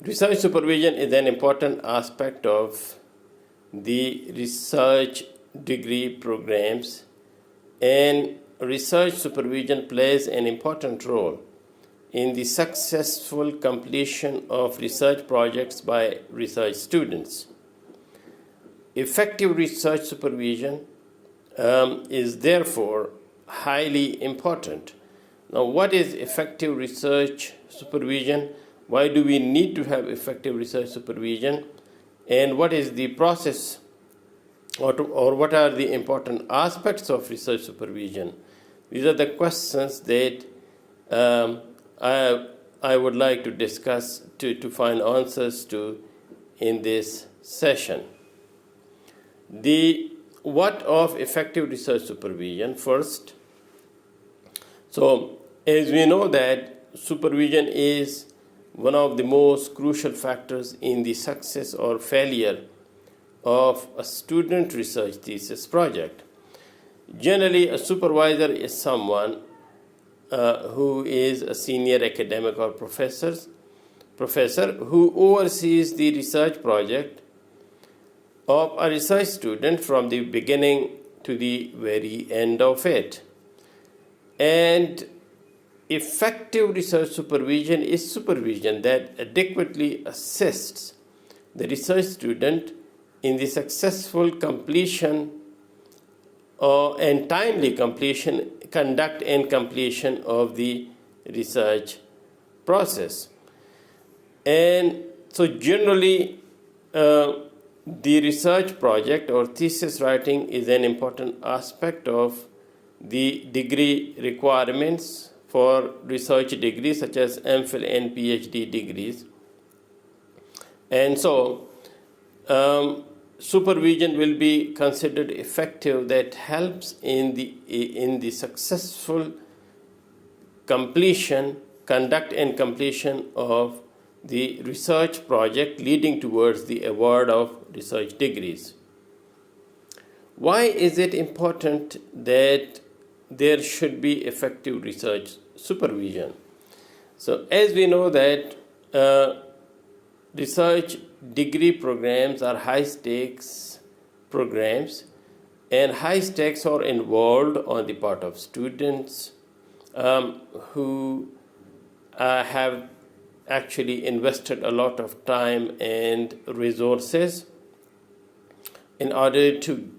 Research supervision is an important aspect of the research degree programs, and research supervision plays an important role in the successful completion of research projects by research students. Effective research supervision is therefore highly important. Now, what is effective research supervision? Why do we need to have effective research supervision? And what is the process, or what are the important aspects of research supervision? These are the questions that I would like to discuss to find answers to in this session. The what of effective research supervision first. So, as we know that supervision is one of the most crucial factors in the success or failure of a student research thesis project. Generally, a supervisor is someone who is a senior academic or professor who oversees the research project of a research student from the beginning to the very end of it. And effective research supervision is supervision that adequately assists the research student in the successful completion and timely completion, conduct and completion of the research process. And so generally, the research project or thesis writing is an important aspect of the degree requirements for research degrees such as MPhil and PhD degrees. And so, supervision will be considered effective that helps in the successful completion, conduct and completion of the research project leading towards the award of research degrees. Why is it important that there should be effective research supervision? So, as we know that research degree programs are high-stakes programs, and high stakes are involved on the part of students who have actually invested a lot of time and resources in order to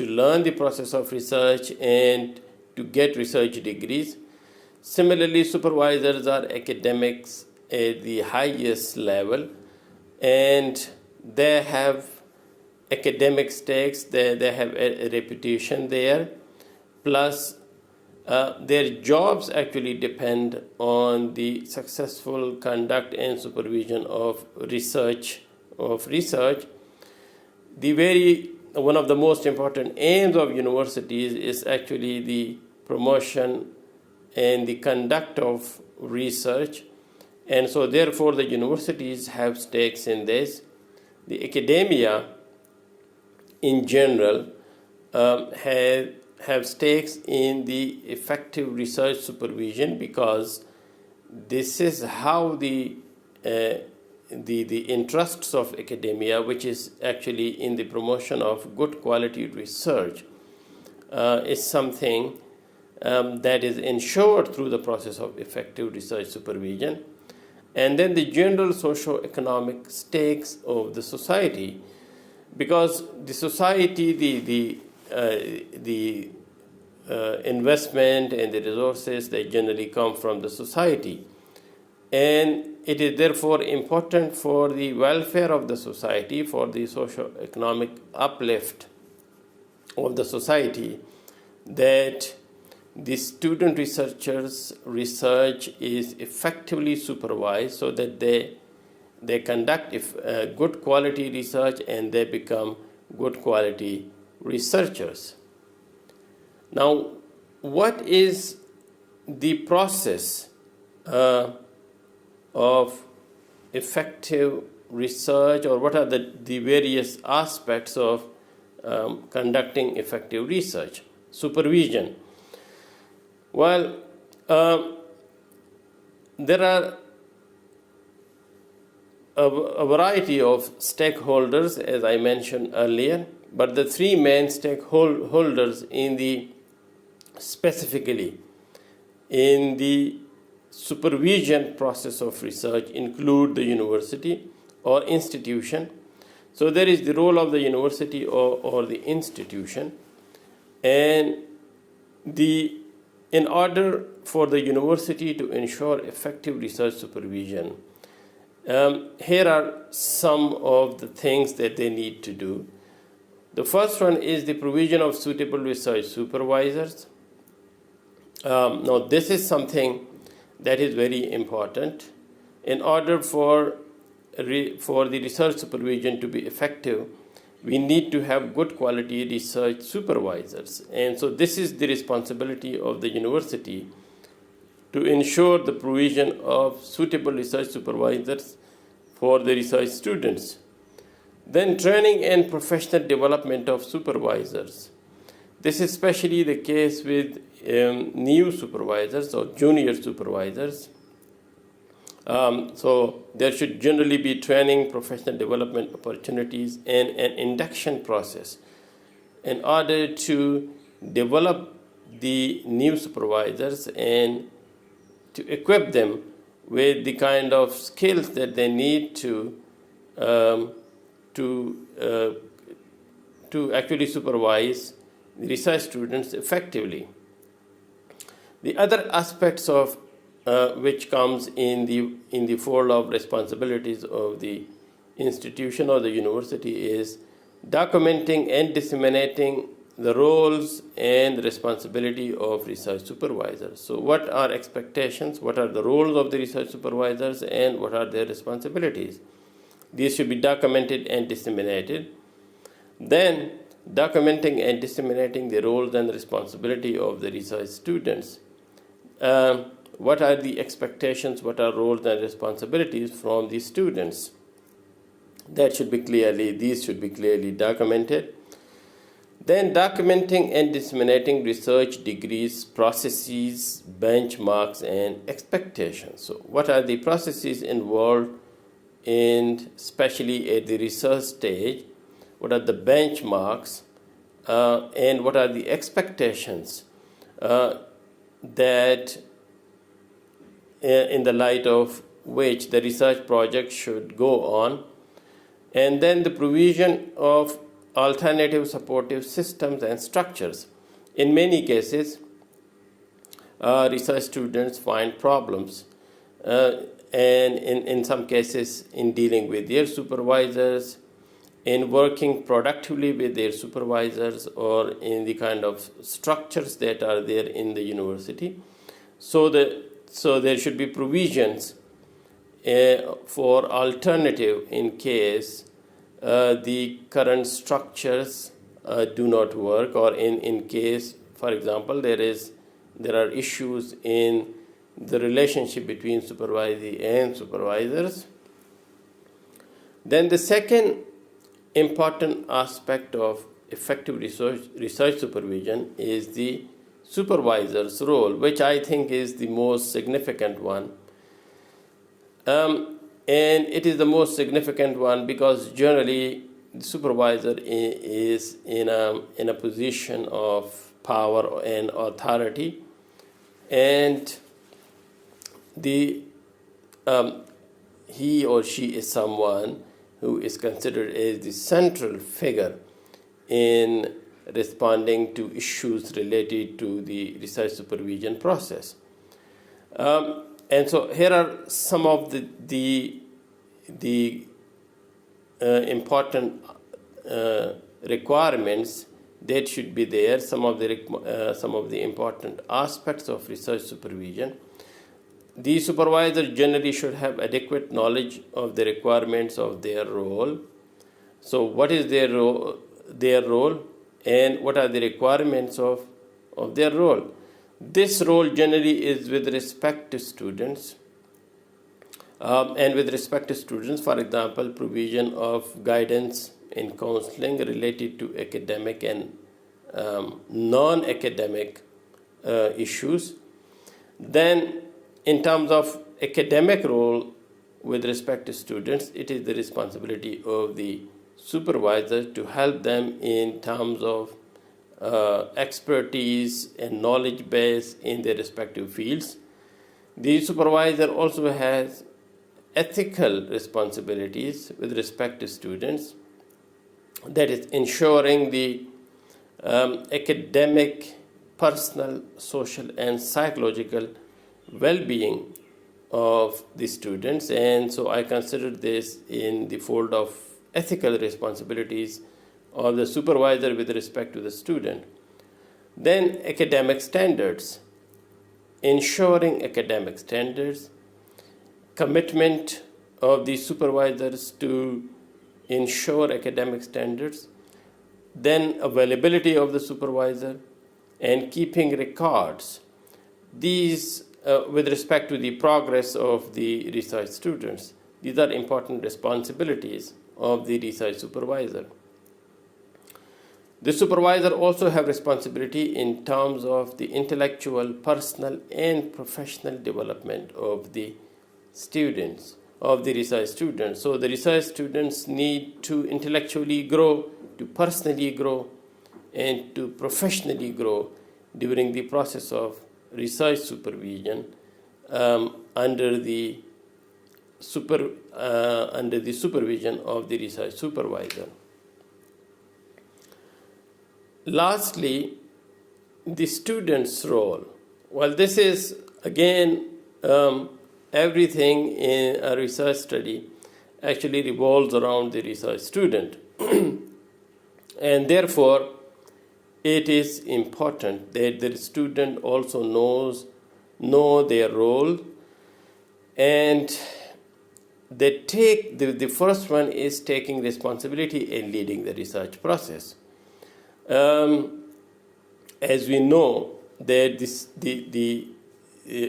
learn the process of research and to get research degrees. Similarly, supervisors are academics at the highest level, and they have academic stakes, they have a reputation there, plus their jobs actually depend on the successful conduct and supervision of research. One of the most important aims of universities is actually the promotion and the conduct of research, and so therefore the universities have stakes in this. The academia in general have stakes in the effective research supervision, because this is how the interests of academia, which is actually in the promotion of good quality research, is something that is ensured through the process of effective research supervision. And then the general socio-economic stakes of the society, because the society, the investment and the resources, they generally come from the society. And it is therefore important for the welfare of the society, for the socio-economic uplift of the society, that the student researchers' research is effectively supervised so that they conduct good quality research and they become good quality researchers. Now, what is the process of effective research, or what are the various aspects of conducting effective research supervision? Well, there are a variety of stakeholders, as I mentioned earlier, but the three main stakeholders specifically in the supervision process of research include the university or institution. So there is the role of the university or the institution, and in order for the university to ensure effective research supervision, here are some of the things that they need to do. The first one is the provision of suitable research supervisors. Now, this is something that is very important. In order for the research supervision to be effective, we need to have good quality research supervisors. And so this is the responsibility of the university to ensure the provision of suitable research supervisors for the research students. Then training and professional development of supervisors. This is especially the case with new supervisors or junior supervisors. So there should generally be training, professional development opportunities, and an induction process in order to develop the new supervisors and to equip them with the kind of skills that they need to actually supervise the research students effectively. The other aspects of which comes in the fold of responsibilities of the institution or the university is documenting and disseminating the roles and responsibility of research supervisors. So what are expectations, what are the roles of the research supervisors, and what are their responsibilities? These should be documented and disseminated. Then documenting and disseminating the roles and responsibility of the research students. What are the expectations, what are roles and responsibilities from the students? These should be clearly documented. Then documenting and disseminating research degrees, processes, benchmarks, and expectations. So what are the processes involved in, especially at the research stage? What are the benchmarks and what are the expectations that in the light of which the research project should go on? And then the provision of alternative supportive systems and structures. In many cases, research students find problems and in some cases in dealing with their supervisors, in working productively with their supervisors, or in the kind of structures that are there in the university. So there should be provisions for alternative in case the current structures do not work, or in case, for example, there are issues in the relationship between supervisee and supervisors. Then the second important aspect of effective research supervision is the supervisor's role, which I think is the most significant one. And it is the most significant one because generally the supervisor is in a position of power and authority, and he or she is someone who is considered as the central figure in responding to issues related to the research supervision process. And so here are some of the important requirements that should be there, some of the important aspects of research supervision. The supervisor generally should have adequate knowledge of the requirements of their role. So what is their role and what are the requirements of their role? This role generally is with respect to students. And with respect to students, for example, provision of guidance and counseling related to academic and non-academic issues. Then in terms of academic role, with respect to students, it is the responsibility of the supervisor to help them in terms of expertise and knowledge base in their respective fields. The supervisor also has ethical responsibilities with respect to students, that is, ensuring the academic, personal, social, and psychological well-being of the students. And so I consider this in the fold of ethical responsibilities of the supervisor with respect to the student. Then academic standards, ensuring academic standards, commitment of the supervisors to ensure academic standards, then availability of the supervisor, and keeping records. These with respect to the progress of the research students. These are important responsibilities of the research supervisor. The supervisor also have responsibility in terms of the intellectual, personal, and professional development of the students, of the research students. So the research students need to intellectually grow, to personally grow, and to professionally grow during the process of research supervision under the supervision of the research supervisor. Lastly, the student's role. Well, this is again everything in a research study actually revolves around the research student, and therefore it is important that the student also know their role, and they take the first one is taking responsibility in leading the research process. As we know that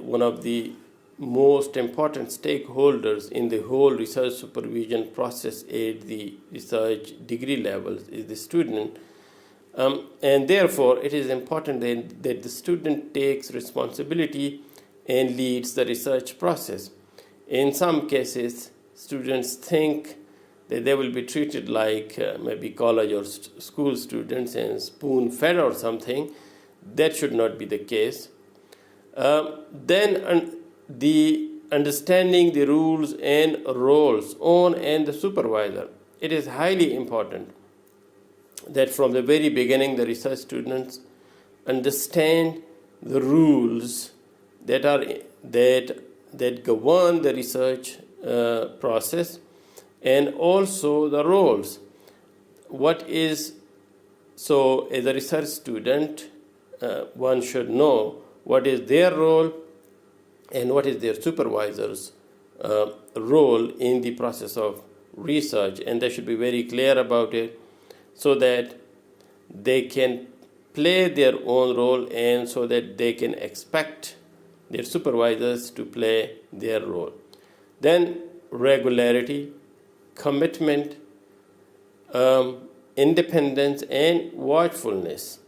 one of the most important stakeholders in the whole research supervision process at the research degree level is the student. And therefore, it is important that the student takes responsibility and leads the research process. In some cases, students think that they will be treated like maybe college or school students and spoon-fed or something. That should not be the case. Then the understanding the rules and roles on and the supervisor. It is highly important that from the very beginning the research students understand the rules that govern the research process, and also the roles. So as a research student, one should know what is their role and what is their supervisor's role in the process of research, and they should be very clear about it, so that they can play their own role and so that they can expect their supervisors to play their role. Then regularity, commitment, independence, and watchfulness.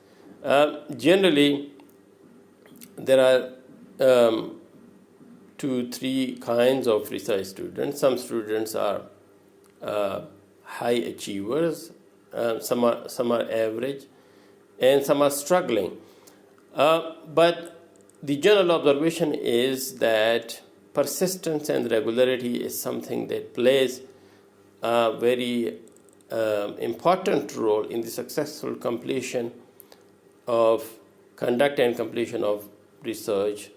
Generally, there are 2-3 kinds of research students. Some students are high achievers, some are average, and some are struggling. But the general observation is that persistence and regularity is something that plays a very important role in the successful completion of conduct and completion of research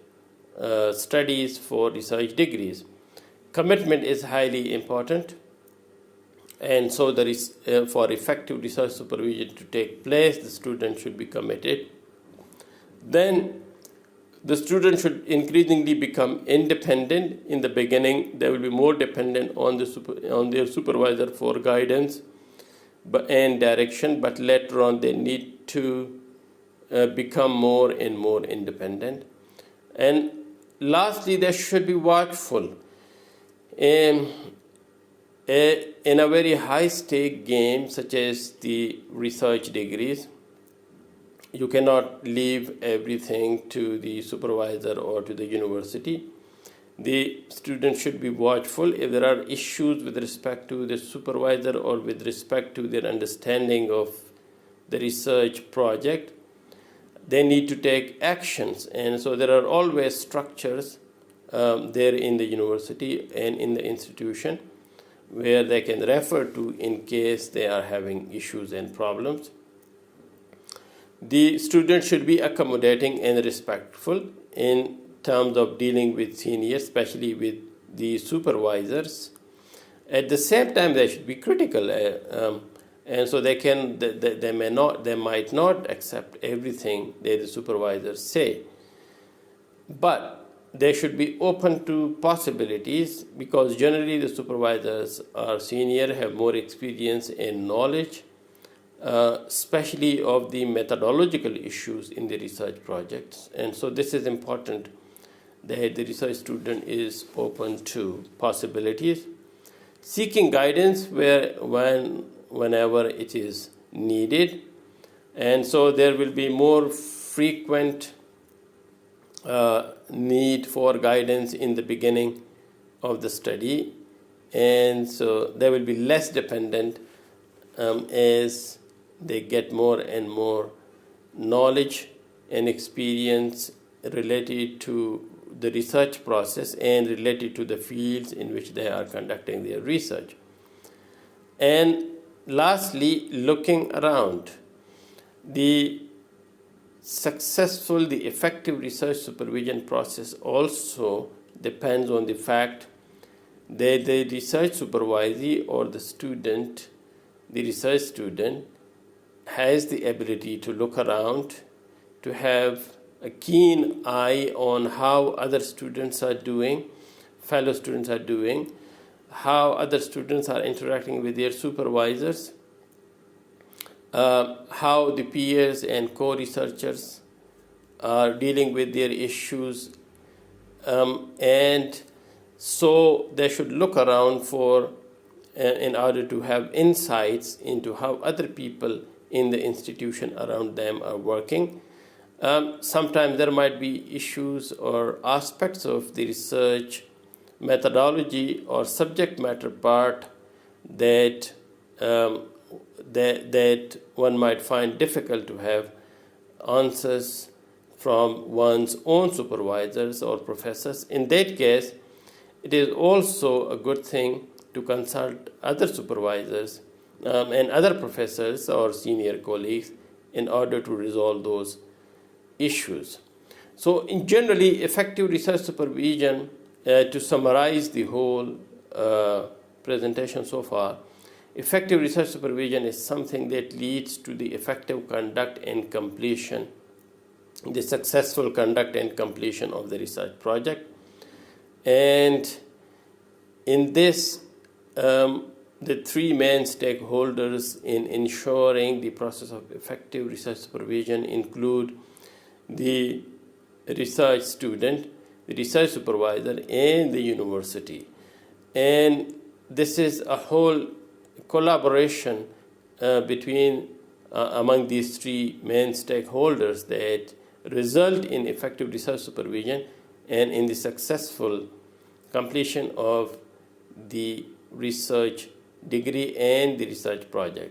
studies for research degrees. Commitment is highly important, and so there is for effective research supervision to take place, the student should be committed. Then the student should increasingly become independent. In the beginning, they will be more dependent on their supervisor for guidance and direction, but later on they need to become more and more independent. And lastly, they should be watchful. In a very high-stake game such as the research degrees, you cannot leave everything to the supervisor or to the university. The student should be watchful if there are issues with respect to the supervisor or with respect to their understanding of the research project. They need to take actions, and so there are always structures there in the university and in the institution where they can refer to in case they are having issues and problems. The student should be accommodating and respectful in terms of dealing with seniors, especially with the supervisors. At the same time, they should be critical, and so they might not accept everything that the supervisors say, but they should be open to possibilities, because generally the supervisors are senior, have more experience and knowledge, especially of the methodological issues in the research projects. And so this is important, that the research student is open to possibilities, seeking guidance whenever it is needed. And so there will be more frequent need for guidance in the beginning of the study, and so they will be less dependent as they get more and more knowledge and experience related to the research process and related to the fields in which they are conducting their research. And lastly, looking around. The effective research supervision process also depends on the fact that the research supervisee or the research student, has the ability to look around, to have a keen eye on how other students are doing, fellow students are doing, how other students are interacting with their supervisors, how the peers and co-researchers are dealing with their issues, and so they should look around in order to have insights into how other people in the institution around them are working. Sometimes there might be issues or aspects of the research methodology or subject matter part that one might find difficult to have answers from one's own supervisors or professors. In that case, it is also a good thing to consult other supervisors and other professors or senior colleagues in order to resolve those issues. So generally, effective research supervision, to summarize the whole presentation so far, effective research supervision is something that leads to the effective conduct and completion, the successful conduct and completion of the research project. And in this, the three main stakeholders in ensuring the process of effective research supervision include the research student, the research supervisor, and the university. And this is a whole collaboration among these three main stakeholders that result in effective research supervision and in the successful completion of the research degree and the research project.